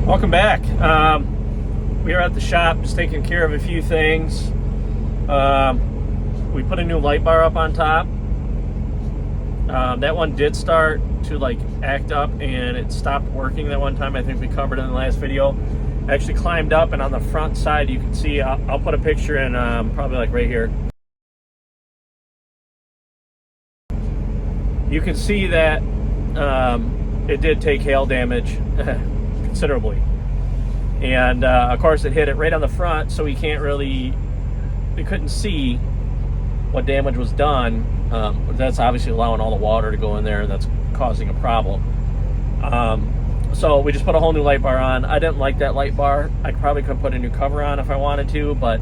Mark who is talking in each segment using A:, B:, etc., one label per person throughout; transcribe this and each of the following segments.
A: Welcome back. We are at the shop just taking care of a few things. We put a new light bar up on top. That one did start to like act up and it stopped working that one time. I think we covered in the last video. I actually climbed up, and on the front side you can see, I'll put a picture in probably like right here. You can see that it did take hail damage considerably. And of course it hit it right on the front, so we couldn't see what damage was done. That's obviously allowing all the water to go in there, and that's causing a problem. So we just put a whole new light bar on. I didn't like that light bar. I probably could put a new cover on if I wanted to, but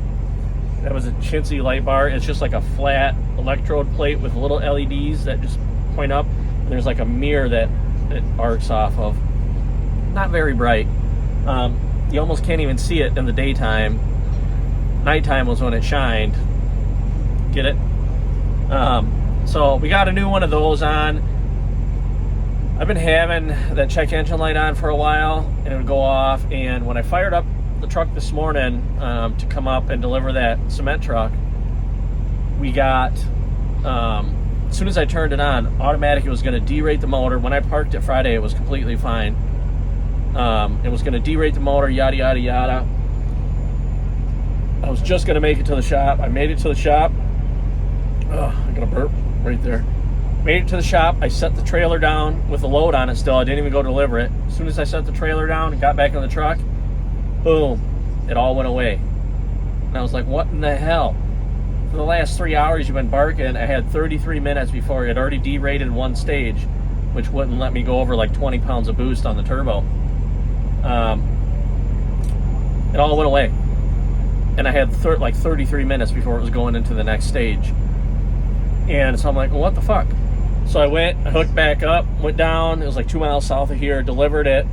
A: that was a chintzy light bar. It's just like a flat electrode plate with little LEDs that just point up. And there's like a mirror that it arcs off of. Not very bright. You almost can't even see it in the daytime. Nighttime was when it shined. Get it? So we got a new one of those on. I've been having that check engine light on for a while, and it would go off. And when I fired up the truck this morning to come up and deliver that cement truck, we got, as soon as I turned it on, automatic, it was going to derate the motor. When I parked it Friday, it was completely fine. It was going to derate the motor, yada, yada, yada. I was just going to make it to the shop. I made it to the shop. I got a burp right there. Made it to the shop. I set the trailer down with a load on it still. I didn't even go deliver it. As soon as I set the trailer down and got back in the truck, boom, it all went away. And I was like, what in the hell? For the last 3 hours you've been barking. I had 33 minutes before it had already derated one stage, which wouldn't let me go over like 20 pounds of boost on the turbo. It all went away. And I had like 33 minutes before it was going into the next stage. And so I'm like, well, what the fuck? So I hooked back up, went down. It was like 2 miles south of here, delivered it.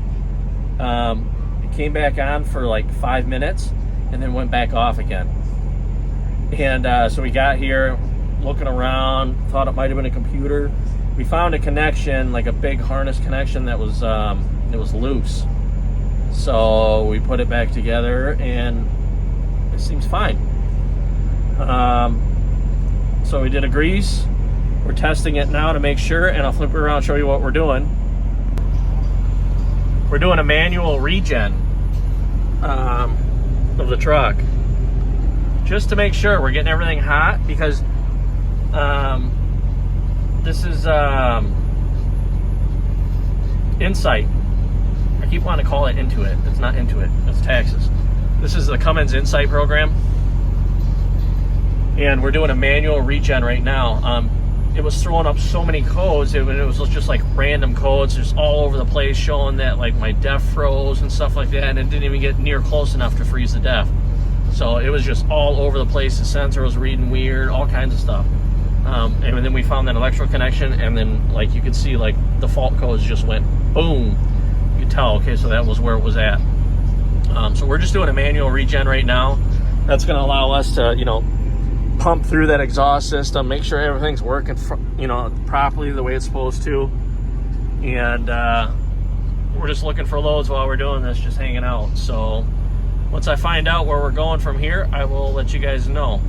A: It came back on for like 5 minutes and then went back off again. And so we got here, looking around, thought it might have been a computer. We found a connection, like a big harness connection that was it was loose. So we put it back together and it seems fine. So we did a grease. We're testing it now to make sure, and I'll flip it around and show you what we're doing. We're doing a manual regen of the truck, just to make sure we're getting everything hot, because this is Insight. I keep wanting to call it Intuit. It's not Intuit, it's Taxis. This is the Cummins Insight program, and we're doing a manual regen right now. It was throwing up so many codes. It was just like random codes just all over the place, showing that like my def froze and stuff like that, and it didn't even get near close enough to freeze the def. So it was just all over the place. The sensor was reading weird, all kinds of stuff. And then we found that electrical connection, and then like you could see like the fault codes just went boom. You could tell, okay, so that was where it was at. So we're just doing a manual regen right now. That's going to allow us to, pump through that exhaust system, make sure everything's working, properly the way it's supposed to. And we're just looking for loads while we're doing this, just hanging out. So once I find out where we're going from here, I will let you guys know.